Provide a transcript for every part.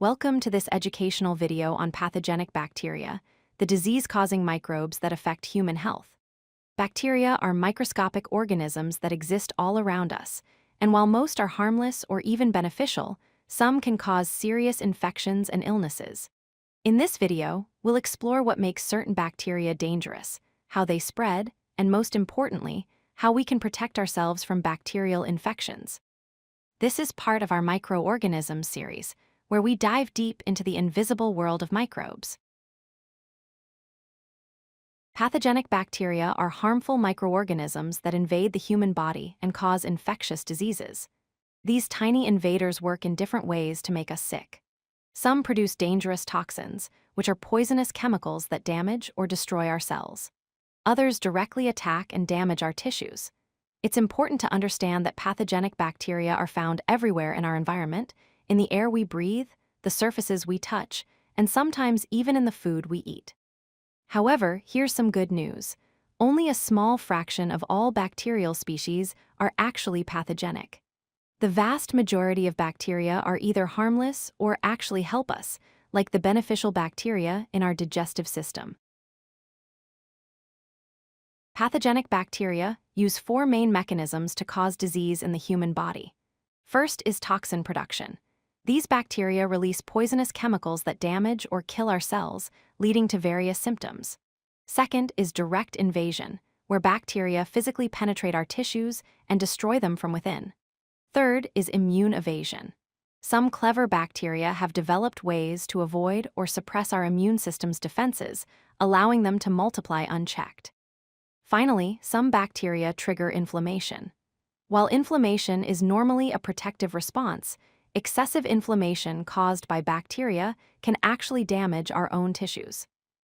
Welcome to this educational video on pathogenic bacteria, the disease-causing microbes that affect human health. Bacteria are microscopic organisms that exist all around us, and while most are harmless or even beneficial, some can cause serious infections and illnesses. In this video, we'll explore what makes certain bacteria dangerous, how they spread, and most importantly, how we can protect ourselves from bacterial infections. This is part of our Microorganisms series, where we dive deep into the invisible world of microbes. Pathogenic bacteria are harmful microorganisms that invade the human body and cause infectious diseases. These tiny invaders work in different ways to make us sick. Some produce dangerous toxins, which are poisonous chemicals that damage or destroy our cells. Others directly attack and damage our tissues. It's important to understand that pathogenic bacteria are found everywhere in our environment, in the air we breathe, the surfaces we touch, and sometimes even in the food we eat. However, here's some good news. Only a small fraction of all bacterial species are actually pathogenic. The vast majority of bacteria are either harmless or actually help us, like the beneficial bacteria in our digestive system. Pathogenic bacteria use four main mechanisms to cause disease in the human body. First is toxin production. These bacteria release poisonous chemicals that damage or kill our cells, leading to various symptoms. Second is direct invasion, where bacteria physically penetrate our tissues and destroy them from within. Third is immune evasion. Some clever bacteria have developed ways to avoid or suppress our immune system's defenses, allowing them to multiply unchecked. Finally, some bacteria trigger inflammation. While inflammation is normally a protective response, excessive inflammation caused by bacteria can actually damage our own tissues.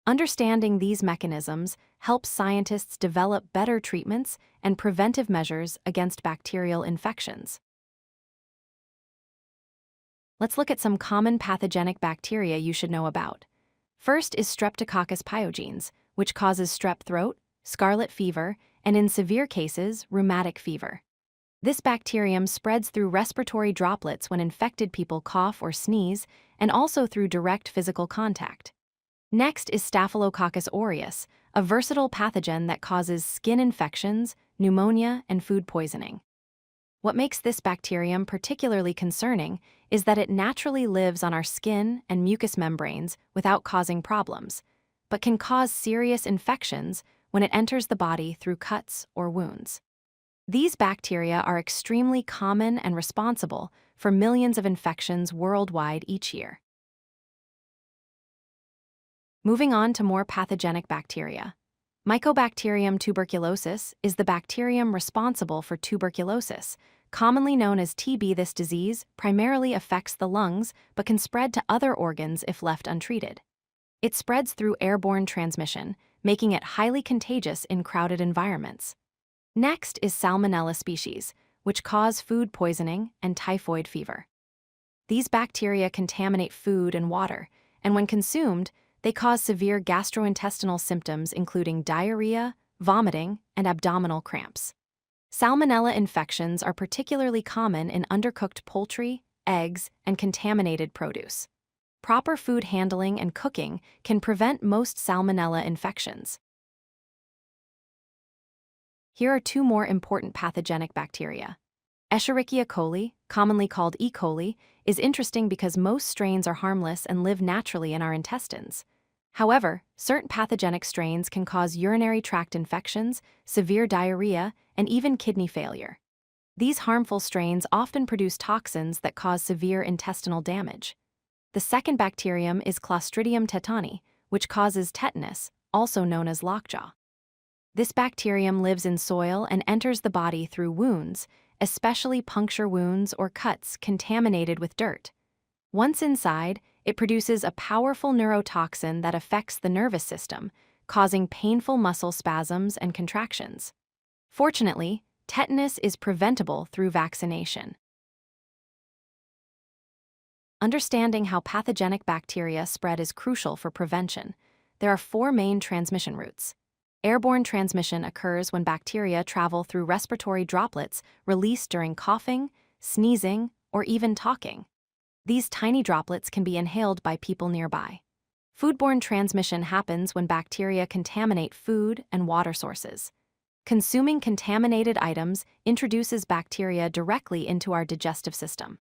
Understanding these mechanisms helps scientists develop better treatments and preventive measures against bacterial infections. Let's look at some common pathogenic bacteria you should know about. First is Streptococcus pyogenes, which causes strep throat, scarlet fever, and in severe cases, rheumatic fever. This bacterium spreads through respiratory droplets when infected people cough or sneeze, and also through direct physical contact. Next is Staphylococcus aureus, a versatile pathogen that causes skin infections, pneumonia, and food poisoning. What makes this bacterium particularly concerning is that it naturally lives on our skin and mucous membranes without causing problems, but can cause serious infections when it enters the body through cuts or wounds. These bacteria are extremely common and responsible for millions of infections worldwide each year. Moving on to more pathogenic bacteria. Mycobacterium tuberculosis is the bacterium responsible for tuberculosis, commonly known as TB. This disease primarily affects the lungs but can spread to other organs if left untreated. It spreads through airborne transmission, making it highly contagious in crowded environments. Next is Salmonella species, which cause food poisoning and typhoid fever. These bacteria contaminate food and water, and when consumed, they cause severe gastrointestinal symptoms including diarrhea, vomiting, and abdominal cramps. Salmonella infections are particularly common in undercooked poultry, eggs, and contaminated produce. Proper food handling and cooking can prevent most Salmonella infections. Here are two more important pathogenic bacteria. Escherichia coli, commonly called E. coli, is interesting because most strains are harmless and live naturally in our intestines. However, certain pathogenic strains can cause urinary tract infections, severe diarrhea, and even kidney failure. These harmful strains often produce toxins that cause severe intestinal damage. The second bacterium is Clostridium tetani, which causes tetanus, also known as lockjaw. This bacterium lives in soil and enters the body through wounds, especially puncture wounds or cuts contaminated with dirt. Once inside, it produces a powerful neurotoxin that affects the nervous system, causing painful muscle spasms and contractions. Fortunately, tetanus is preventable through vaccination. Understanding how pathogenic bacteria spread is crucial for prevention. There are four main transmission routes. Airborne transmission occurs when bacteria travel through respiratory droplets released during coughing, sneezing, or even talking. These tiny droplets can be inhaled by people nearby. Foodborne transmission happens when bacteria contaminate food and water sources. Consuming contaminated items introduces bacteria directly into our digestive system.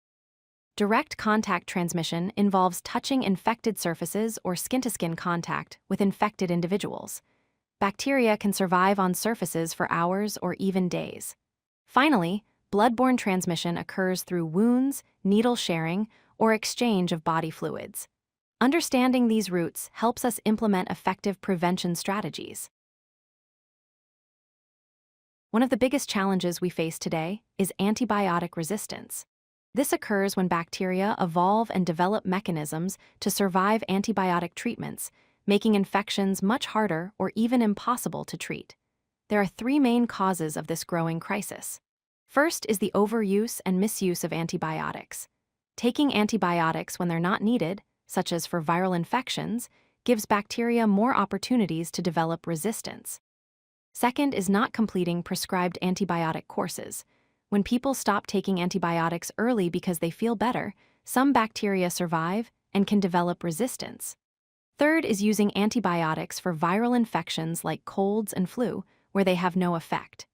Direct contact transmission involves touching infected surfaces or skin-to-skin contact with infected individuals. Bacteria can survive on surfaces for hours or even days. Finally, bloodborne transmission occurs through wounds, needle sharing, or exchange of body fluids. Understanding these routes helps us implement effective prevention strategies. One of the biggest challenges we face today is antibiotic resistance. This occurs when bacteria evolve and develop mechanisms to survive antibiotic treatments, making infections much harder or even impossible to treat. There are three main causes of this growing crisis. First is the overuse and misuse of antibiotics. Taking antibiotics when they're not needed, such as for viral infections, gives bacteria more opportunities to develop resistance. Second is not completing prescribed antibiotic courses. When people stop taking antibiotics early because they feel better, some bacteria survive and can develop resistance. Third is using antibiotics for viral infections like colds and flu, where they have no effect.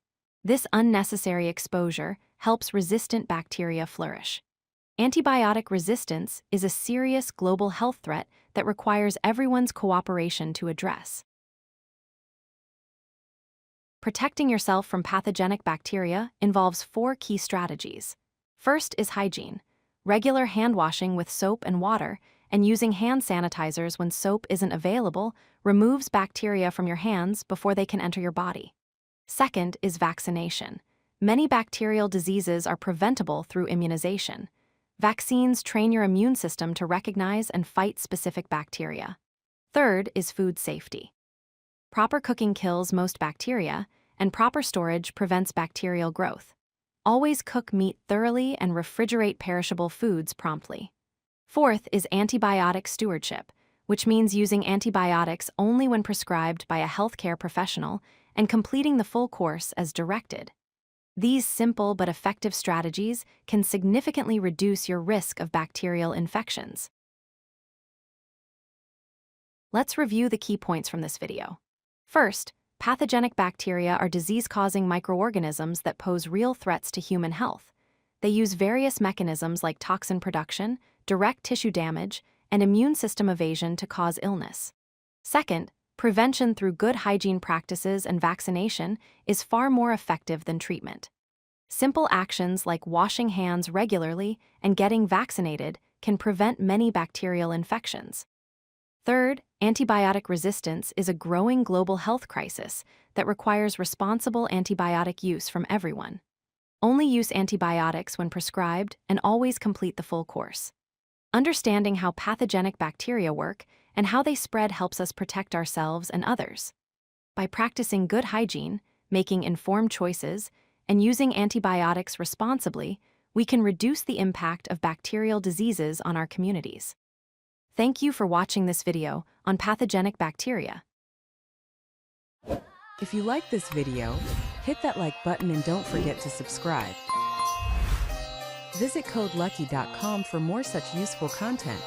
This unnecessary exposure helps resistant bacteria flourish. Antibiotic resistance is a serious global health threat that requires everyone's cooperation to address. Protecting yourself from pathogenic bacteria involves 4 key strategies. First is hygiene. Regular hand washing with soap and water, and using hand sanitizers when soap isn't available, removes bacteria from your hands before they can enter your body. Second is vaccination. Many bacterial diseases are preventable through immunization. Vaccines train your immune system to recognize and fight specific bacteria. Third is food safety. Proper cooking kills most bacteria, and proper storage prevents bacterial growth. Always cook meat thoroughly and refrigerate perishable foods promptly. Fourth is antibiotic stewardship, which means using antibiotics only when prescribed by a healthcare professional and completing the full course as directed. These simple but effective strategies can significantly reduce your risk of bacterial infections. Let's review the key points from this video. First, pathogenic bacteria are disease-causing microorganisms that pose real threats to human health. They use various mechanisms like toxin production, direct tissue damage, and immune system evasion to cause illness. Second, prevention through good hygiene practices and vaccination is far more effective than treatment. Simple actions like washing hands regularly and getting vaccinated can prevent many bacterial infections. Third, antibiotic resistance is a growing global health crisis that requires responsible antibiotic use from everyone. Only use antibiotics when prescribed and always complete the full course. Understanding how pathogenic bacteria work and how they spread helps us protect ourselves and others. By practicing good hygiene, making informed choices, and using antibiotics responsibly, we can reduce the impact of bacterial diseases on our communities. Thank you for watching this video on pathogenic bacteria. If you like this video, hit that like button and don't forget to subscribe. Visit codelucky.com for more such useful content.